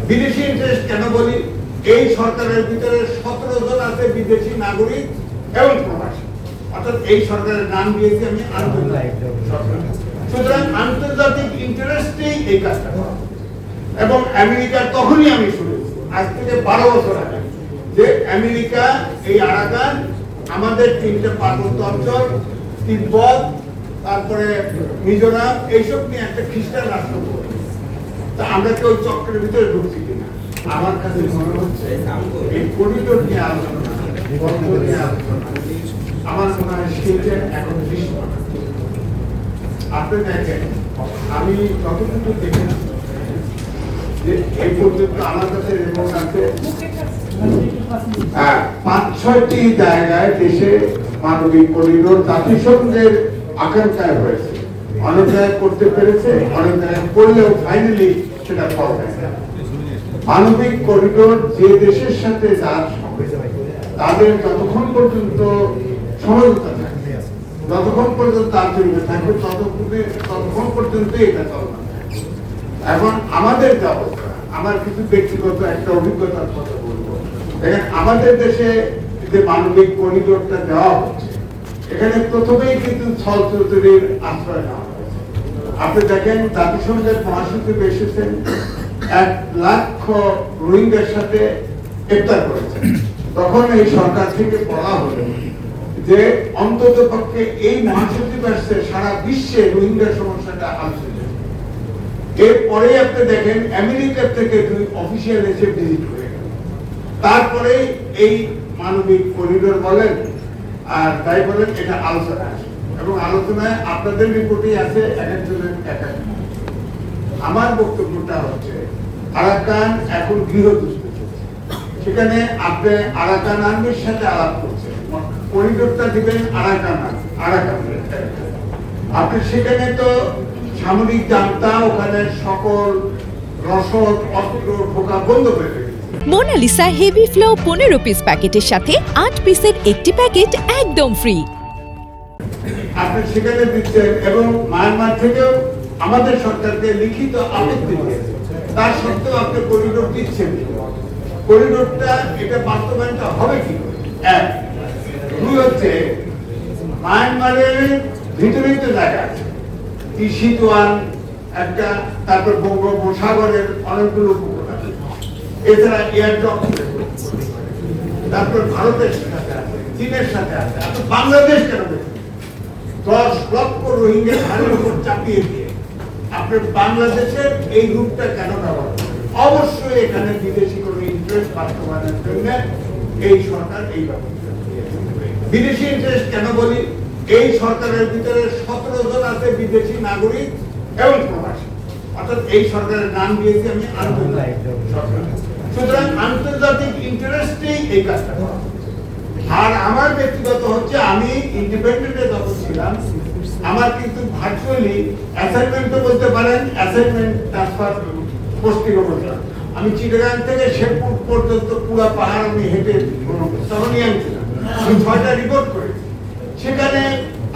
বিদেশি ইন্টারেস্ট কেন বলি? এই সরকারের ভিতরে 17 জন আছে বিদেশি নাগরিক এবং প্রবাসী, অর্থাৎ এই সরকারের নাম দিয়েছি আমি আন্তর্জাতিক সরকার। সুতরাং আন্তর্জাতিক ইন্টারেস্টেই এই কাজটা করা। এবং আমেরিকার তখনই আমি শুনেছি আজ থেকে 12 বছর আগে যে আমেরিকা এই আরাকান আমাদের 3টে পার্বত্য অঞ্চল, তিব্বত, তারপরে মিজোরাম, এইসব নিয়ে একটা খ্রিস্টান রাষ্ট্র করবে। তা আমরা কেউ চক্রের ভিতরে ঢুকছি কিনা? আমার কাছে মনে হচ্ছে এই করিডোর নিয়ে আলোচনা, আমার মনে হয় সেটা এখন দৃশ্যমান। আপনি দেখেন, আমি যতটুকু দেখেছি যে এই পর্যন্ত আমার কাছে রিপোর্ট আছে 5-6টি জায়গায় দেশে মানবিক করিডোর জাতিসংঘের আকাঙ্ক্ষায় হয়েছে। অনেক জায়গায় করতে পেরেছে, অনেক জায়গায় করলেও ফাইনালি সেটা ফল দেয়। মানবিক করিডোর যে দেশের সাথে যার তাদের যতক্ষণ পর্যন্ত সমঝোতা থাকবে, যতক্ষণ পর্যন্ত তার জন্য থাকবে, ততক্ষণ পর্যন্ত এটা চলবে। এখন আমাদের যে অবস্থা, আমার কিছু ব্যক্তিগত একটা অভিজ্ঞতার কথা বলবো। দেখেন, আমাদের দেশে যে মানবিক করিডোরটা দেওয়া হচ্ছে, এখানে প্রথমেই কিন্তু ছল চৌধুরীর আশ্রয় নেওয়া হয়েছে। আপনি দেখেন, জাতিসংঘের মহাসচিব এসেছেন, 1 লাখ রোহিঙ্গার সাথে ইফতার করেছেন। তখন এই সরকার থেকে বলা হলো যে অন্তত পক্ষে এই মহাসচিব আসছে সারা বিশ্বে রোহিঙ্গা সমস্যাটা আলোচনা। এরপরে আপনি দেখেন আমেরিকার থেকে 2 অফিসিয়াল এসে ভিজিট করে গেল। তারপরে এই মানবিক করিডোর বলেন আর তাই বলেন, এটা আলোচনা আসে এবং আলোচনায় আপনাদের রিপোর্টেই আছে একজনের এক। আমার বক্তব্যটা হচ্ছে আরাকান এখন গৃহযুদ্ধ চলছে, সেখানে আপনি আরাকান আর্মির সাথে আলাপ করছেন, করিডোরটা দিবেন আরাকান আপনি সেখানে তো সামরিক জান্তা, ওখানে সকল রসদ অস্ত্র ঢোকা বন্ধ হয়ে গেছে। মোনালিসা হেভি ফ্লো 15 পিস প্যাকেটের সাথে 8 পিসের একটি প্যাকেট একদম ফ্রি। আপনি সেখানে দিচ্ছেন এবং মায়ানমার থেকেও আমাদের সরকারকে লিখিত আপত্তি দিয়েছে, তার সত্ত্বেও আপনি করিডোর দিচ্ছেন। করিডোরটা এটা বাস্তবায়নটা হবে কি করে? 1, 2 হচ্ছে মায়ানমারের ভিতরেই তো জায়গা আছে, সিতুয়ান একটা, তারপর বঙ্গোপসাগরের অনেকগুলো উপকূল আছে, এছাড়া এয়ারড্রপ, তারপর ভারতের সাথে আছে, চীনের সাথে আছে। আপনি বাংলাদেশ কেন দেখুন? 10 লক্ষ রোহিঙ্গা ধানের উপর চাপিয়ে দিয়ে আপনার বাংলাদেশের এই রূপটা কেন ব্যবহার? অবশ্যই এখানে বিদেশি কোনো ইন্টারেস্ট বাস্তবায়নের জন্য এই সরকার এই ব্যবস্থা নিয়েছে। বিদেশি ইন্টারেস্ট কেন বলি? এই সরকারের ভিতরে 17 জন আছে বিদেশি নাগরিক এবং প্রবাসী, অর্থাৎ এই সরকারের নাম দিয়েছি আমি আন্তর্জাতিক সরকার। সুতরাং আন্তর্জাতিক ইন্টারেস্টেই এই কাজটা করা হচ্ছে। আর আমার ব্যক্তিগত হচ্ছে, আমি ইন্ডিপেন্ডেন্টে যখন ছিলাম, আমার কিন্তু ভার্চুয়ালি অ্যাসাইনমেন্ট তো বলতে পারেন, অ্যাসাইনমেন্ট ট্রান্সফার পোস্টিংও বলতাম। আমি চিটাগাং থেকে শেরপুর পর্যন্ত পুরো পাহাড় আমি হেঁটে তখনই আমি ছিলাম। আমি 6টা রিপোর্ট করেছি। সেখানে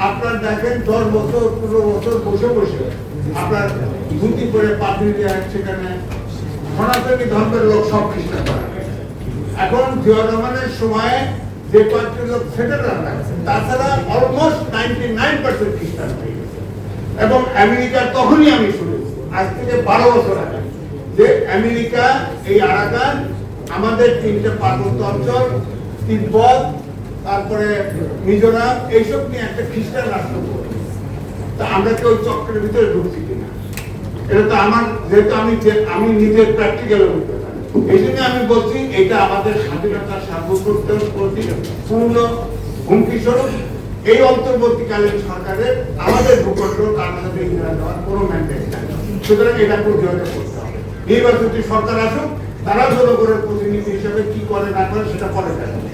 আপনার দেখেন 10 বছর 15 বছর বসে বসে আপনার ধুতি করে পাদ্রী সেখানে সনাতনী ধর্মের লোক সব খ্রিস্টান করা। এখন জিয়া রহমানের সময়ে যে কয়েকটি লোক সেটেল আছে, তাছাড়া অলমোস্ট 99% খ্রিস্টান হয়ে গেছে। এবং আমেরিকার তখনই আমি শুনেছি আজ থেকে 12 বছর আগে যে আমেরিকা এই আরাকান আমাদের 3টে পার্বত্য অঞ্চল, তিব্বত, তারপরে মিজোরাম, এইসব নিয়ে একটা খ্রিস্টান রাষ্ট্র করবে। তা আমরা কেউ চক্রের ভিতরে ঢুকছি কিনা? এটা তো আমার, যেহেতু আমি নিজের প্র্যাকটিক্যাল অভিজ্ঞতা, এই জন্য আমি বলছি এটা আমাদের স্বাধীনতার সার্বভৌমত্বের প্রতি পূর্ণ হুমকি স্বরূপ। এই অন্তর্বর্তীকালীন সরকারের আমাদের ভূখণ্ড তার সাথে ইন্ডিয়া দেওয়ার কোনো ম্যান্ডেট নাই। সুতরাং এটা প্রতিহত করতে হবে। নির্বাচিত সরকার আসুক, তারা জনগণের প্রতিনিধি হিসেবে কি করে না করে সেটা পরে দেখা যাবে।